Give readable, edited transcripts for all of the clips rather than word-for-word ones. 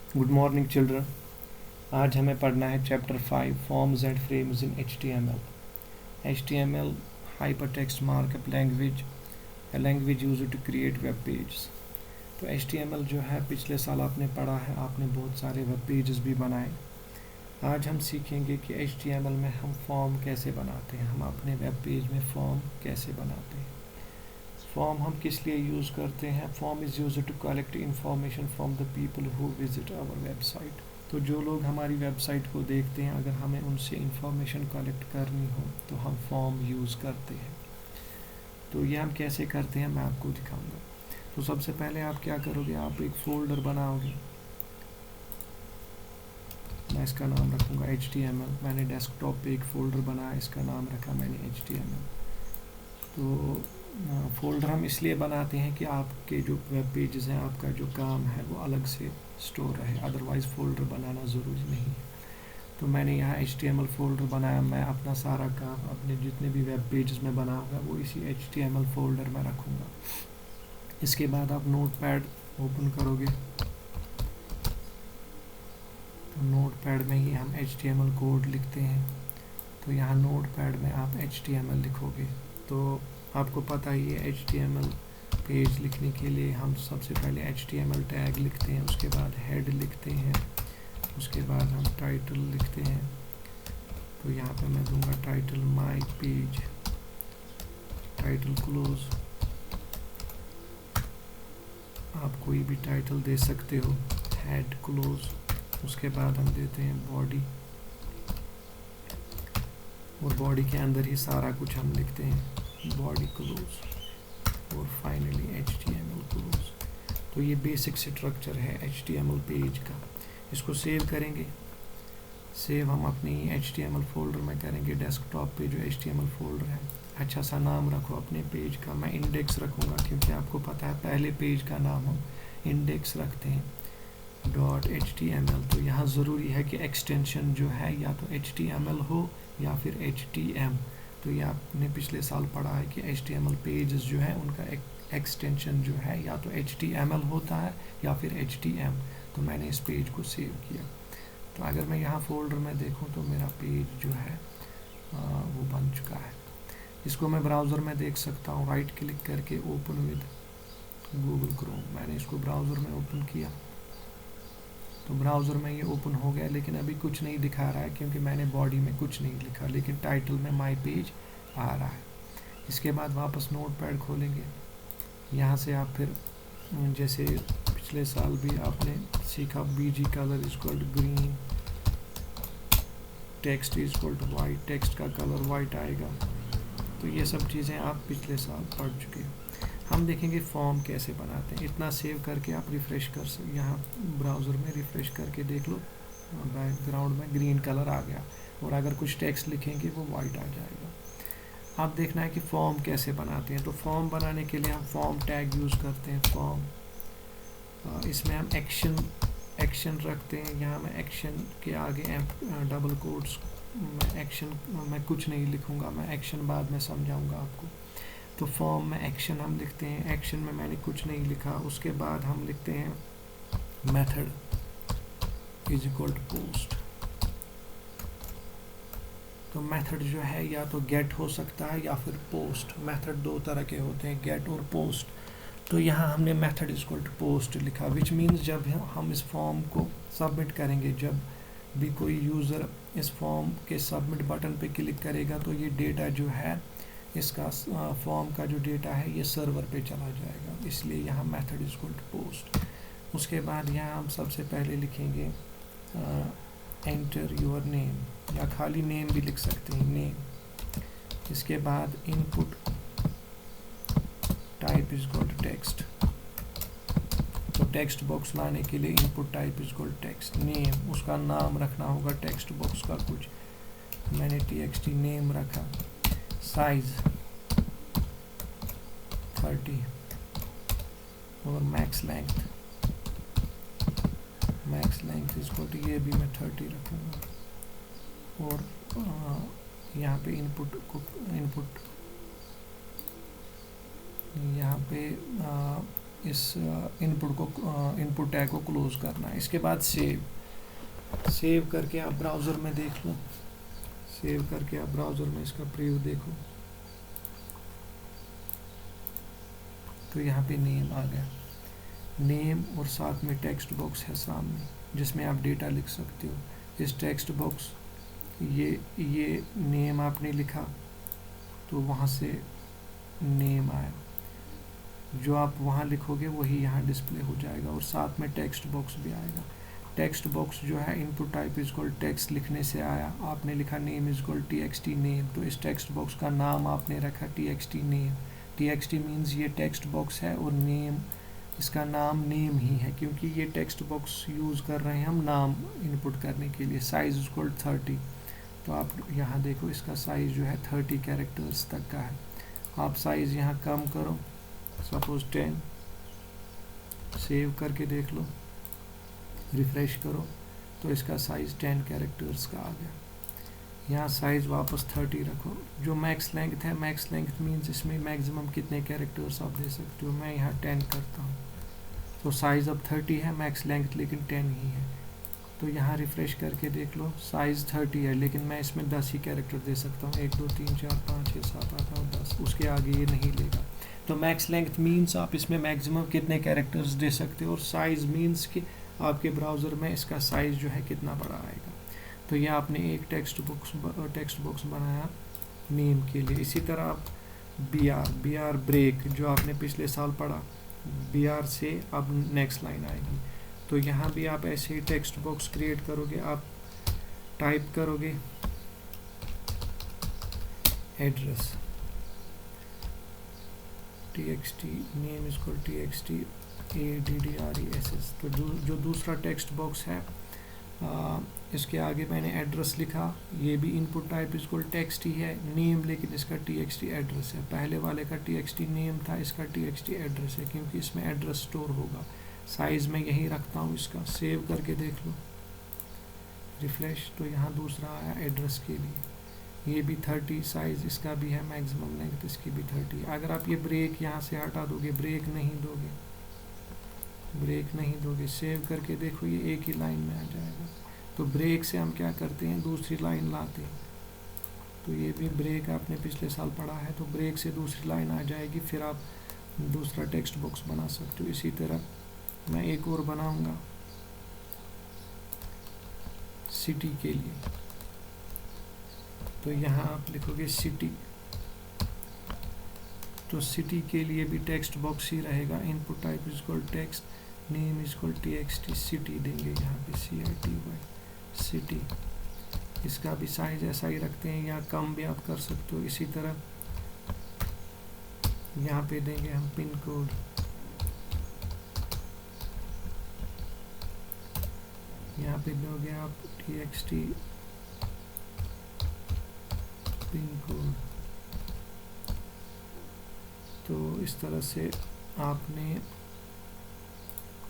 Good morning children. आज हमें पढ़ना है chapter 5 forms and frames in HTML hypertext markup language, a language used to create web pages। तो HTML जो है पिछले साल आपने पढ़ा है, आपने बहुत सारे वेब पेजेस भी बनाए। आज हम सीखेंगे कि HTML में हम फॉर्म कैसे बनाते हैं, हम अपने वेब पेज में फॉर्म कैसे बनाते हैं। फॉर्म हम किस लिए यूज़ करते हैं? Form is used to collect information from the people who visit our website. तो जो लोग हमारी वेबसाइट को देखते हैं, अगर हमें उनसे इंफॉर्मेशन कलेक्ट करनी हो तो हम फॉर्म यूज़ करते हैं। तो ये हम कैसे करते हैं मैं आपको दिखाऊंगा। तो सबसे पहले आप क्या करोगे, आप एक फ़ोल्डर बनाओगे। मैं इसका नाम रखूँगा HTML। मैंने डेस्कटॉप पे एक फ़ोल्डर बनाया, इसका नाम रखा मैंने HTML। तो फ़ोल्डर हम इसलिए बनाते हैं कि आपके जो वेब पेजेस हैं, आपका जो काम है वो अलग से स्टोर रहे, अदरवाइज़ फ़ोल्डर बनाना ज़रूरी नहीं है। तो मैंने यहाँ HTML फ़ोल्डर बनाया। मैं अपना सारा काम, अपने जितने भी वेब पेजेस में बनाऊँगा वो इसी HTML फ़ोल्डर में रखूँगा। इसके बाद आप नोटपैड ओपन करोगे, तो नोटपैड में ही हम HTML कोड लिखते हैं। तो यहाँ नोटपैड में आप HTML लिखोगे। तो आपको पता ही है HTML पेज लिखने के लिए हम सबसे पहले HTML टैग लिखते हैं, उसके बाद हेड लिखते हैं, उसके बाद हम टाइटल लिखते हैं। तो यहाँ पे मैं दूंगा title my page, title close. आप कोई भी टाइटल दे सकते हो, हेड क्लोज। उसके बाद हम देते हैं बॉडी, और बॉडी के अंदर ही सारा कुछ हम लिखते हैं, बॉडी क्लोज, और फाइनली HTML क्लोज। तो ये बेसिक स्ट्रक्चर है HTML पेज का। इसको सेव करेंगे। सेव हम अपनी HTML फोल्डर में करेंगे, डेस्कटॉप पे जो HTML फोल्डर है। अच्छा सा नाम रखो अपने पेज का। मैं इंडेक्स रखूँगा क्योंकि आपको पता है पहले पेज का नाम हम इंडेक्स रखते हैं, .html। तो यहाँ ज़रूरी है कि एक्सटेंशन जो है या तो HTML हो या फिर HTM। तो ये आपने पिछले साल पढ़ा है कि HTML पेजेस जो है उनका एक्सटेंशन जो है या तो HTML होता है या फिर HTM। तो मैंने इस पेज को सेव किया। तो अगर मैं यहाँ फोल्डर में देखूँ तो मेरा पेज जो है वो बन चुका है। इसको मैं ब्राउज़र में देख सकता हूँ, राइट क्लिक करके ओपन विद गूगल क्रोम। मैंने इसको ब्राउज़र में ओपन किया तो ब्राउज़र में ये ओपन हो गया, लेकिन अभी कुछ नहीं दिखा रहा है क्योंकि मैंने बॉडी में कुछ नहीं लिखा, लेकिन टाइटल में माय पेज आ रहा है। इसके बाद वापस नोटपैड खोलेंगे। यहाँ से आप फिर जैसे पिछले साल भी आपने सीखा, BG colour equal to green, text equal to white, text का कलर वाइट आएगा। तो ये सब चीज़ें आप पिछले साल पढ़ चुके हो। हम देखेंगे फॉर्म कैसे बनाते हैं। इतना सेव करके आप रिफ़्रेश कर सकते, यहाँ ब्राउज़र में रिफ़्रेश करके देख लो, बैकग्राउंड में ग्रीन कलर आ गया, और अगर कुछ टेक्स्ट लिखेंगे वो वाइट आ जाएगा। आप देखना है कि फॉर्म कैसे बनाते हैं। तो फॉर्म बनाने के लिए हम फॉर्म टैग यूज़ करते हैं। फॉर्म, इसमें हम एक्शन रखते हैं। यहाँ मैं एक्शन के आगे डबल कोट्स में एक्शन, मैं कुछ नहीं लिखूँगा, मैं एक्शन बाद में समझाऊँगा आपको। तो फॉर्म में एक्शन हम लिखते हैं, एक्शन में मैंने कुछ नहीं लिखा। उसके बाद हम लिखते हैं method is equal to post. तो मेथड जो है या तो गेट हो सकता है या फिर पोस्ट। मेथड दो तरह के होते हैं, गेट और पोस्ट। तो यहाँ हमने method is equal to post लिखा, विच मीन्स जब हम इस फॉर्म को सबमिट करेंगे, जब भी कोई यूज़र इस फॉर्म के सबमिट बटन पे क्लिक करेगा तो ये डेटा जो है, इसका फॉर्म का जो डेटा है ये सर्वर पे चला जाएगा, इसलिए यहाँ method is equal to post. उसके बाद यहाँ हम सबसे पहले लिखेंगे एंटर योर नेम, या खाली नेम भी लिख सकते हैं, नेम। इसके बाद input type is equal to text. तो टेक्स्ट बॉक्स लाने के लिए input type is equal to text. Name, उसका नाम रखना होगा टेक्स्ट बॉक्स का कुछ, मैंने txt नेम रखा। साइज 30 और मैक्स लेंथ इसको तो ये भी मैं 30 रखूँगा। और यहाँ पे इनपुट यहाँ पे इस इनपुट टैग को क्लोज करना है। इसके बाद सेव करके आप ब्राउज़र में देख लो, सेव करके आप ब्राउज़र में इसका प्रीव्यू देखो। तो यहाँ पे नेम आ गया, नेम और साथ में टेक्स्ट बॉक्स है सामने जिसमें आप डेटा लिख सकते हो। इस टेक्स्ट बॉक्स ये नेम आपने लिखा तो वहाँ से नेम आया, जो आप वहाँ लिखोगे वही यहाँ डिस्प्ले हो जाएगा और साथ में टेक्स्ट बॉक्स भी आएगा। टेक्स्ट बॉक्स जो है input type is equal text लिखने से आया, आपने लिखा name is equal txt name, तो इस टेक्स्ट बॉक्स का नाम आपने रखा txt नेम। txt मीन्स ये टेक्स्ट बॉक्स है और नेम, इसका नाम नेम ही है क्योंकि ये टेक्स्ट बॉक्स यूज़ कर रहे हैं हम नाम इनपुट करने के लिए। साइज इज इक्वल 30, तो आप यहाँ देखो इसका साइज़ जो है 30 कैरेक्टर्स तक का है। आप साइज़ यहाँ कम करो, सपोज 10, सेव करके देख लो, रिफ्रेश करो तो इसका साइज़ 10 कैरेक्टर्स का आ गया। यहाँ साइज़ वापस 30 रखो। जो मैक्स लेंथ है, मैक्स लेंथ मीन्स इसमें मैक्सिमम कितने कैरेक्टर्स आप दे सकते हो, मैं यहाँ 10 करता हूँ। तो साइज़ अब 30 है, मैक्स लेंथ लेकिन 10 ही है। तो यहाँ रिफ्रेश करके देख लो, साइज़ 30 है लेकिन मैं इसमें 10 ही कैरेक्टर दे सकता हूँ, 1 2 3 4 5 6 7 8 9 10, उसके आगे ये नहीं लेगा। तो मैक्स लेंथ मीन्स आप इसमें मैक्सिमम कितने कैरेक्टर्स दे सकते हो, और साइज़ मीन्स कि आपके ब्राउज़र में इसका साइज़ जो है कितना बड़ा आएगा। तो ये आपने एक टेक्स्ट बॉक्स बनाया नेम के लिए। इसी तरह आप बी आर ब्रेक जो आपने पिछले साल पढ़ा, बी आर से अब नेक्स्ट लाइन आएगी। तो यहाँ भी आप ऐसे ही टेक्स्ट बॉक्स क्रिएट करोगे, आप टाइप करोगे address txt name is equal txt address। तो जो दूसरा टेक्स्ट बॉक्स है इसके आगे मैंने एड्रेस लिखा, ये भी input type is equal text ही है, नेम लेकिन इसका txt एड्रेस है। पहले वाले का txt नेम था, इसका txt एड्रेस है क्योंकि इसमें एड्रेस स्टोर होगा। साइज़ में यही रखता हूँ इसका, सेव करके देख लो, रिफ्रेश, तो यहाँ दूसरा आया एड्रेस के लिए, ये भी 30 साइज़ इसका भी है, मैक्सिमम लेंथ इसकी भी 30। अगर आप ये ब्रेक यहाँ से हटा दोगे, ब्रेक नहीं दोगे, सेव करके देखो ये एक ही लाइन में आ जाएगा। तो ब्रेक से हम क्या करते हैं, दूसरी लाइन लाते हैं। तो ये भी ब्रेक आपने पिछले साल पढ़ा है, तो ब्रेक से दूसरी लाइन आ जाएगी, फिर आप दूसरा टेक्स्ट बॉक्स बना सकते हो। इसी तरह मैं एक और बनाऊंगा सिटी के लिए, तो यहाँ आप लिखोगे सिटी, तो सिटी के लिए भी टेक्स्ट बॉक्स ही रहेगा, input type is equal text, name is equal txt city देंगे यहाँ पे city सिटी। इसका भी साइज ऐसा ही रखते हैं, यहाँ कम भी आप कर सकते हो। इसी तरह यहाँ पे देंगे हम पिन कोड, यहाँ पे दोगे आप txt पिन कोड। तो इस तरह से आपने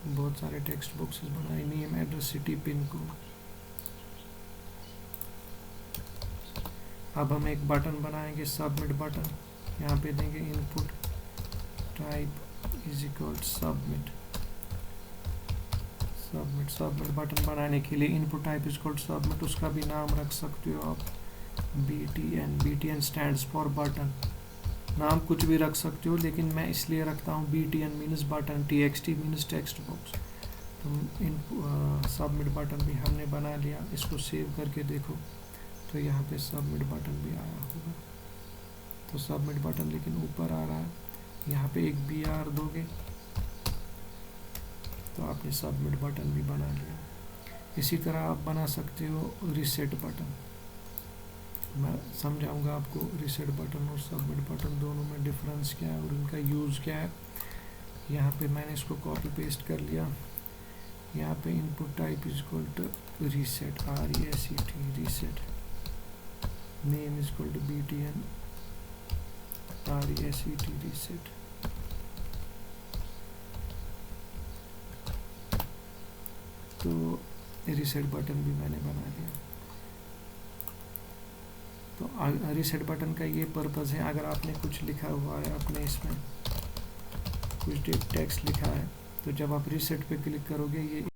बहुत सारे टेक्स्ट बॉक्सेस बनाए, name address city pin code. अब हम एक बटन बनाएंगे, सबमिट बटन, यहाँ पे देंगे input type is equal submit. Submit button बनाने के लिए input type is equal submit, उसका भी नाम रख सकते हो आप BTN स्टैंड्स फॉर बटन, नाम कुछ भी रख सकते हो लेकिन मैं इसलिए रखता हूँ BTN means button, TXT means text box. तो सबमिट बटन भी हमने बना लिया, इसको सेव करके देखो तो यहाँ पे सबमिट बटन भी आया होगा। तो सबमिट बटन लेकिन ऊपर आ रहा है, यहाँ पे एक BR दोगे तो आपने सबमिट बटन भी बना लिया। इसी तरह आप बना सकते हो रीसेट बटन, मैं समझाऊंगा आपको रीसेट बटन और सबमिट बटन दोनों में डिफरेंस क्या है और उनका यूज़ क्या है। यहाँ पे मैंने इसको कॉपी पेस्ट कर लिया, यहाँ पे input type is equal to reset, RESET reset, name is equal to BTN RESET reset. तो रीसेट बटन भी मैंने बना लिया। तो रीसेट बटन का ये पर्पज़ है, अगर आपने कुछ लिखा हुआ है अपने इसमें कुछ टेक्स्ट लिखा है, तो जब आप रीसेट पे क्लिक करोगे ये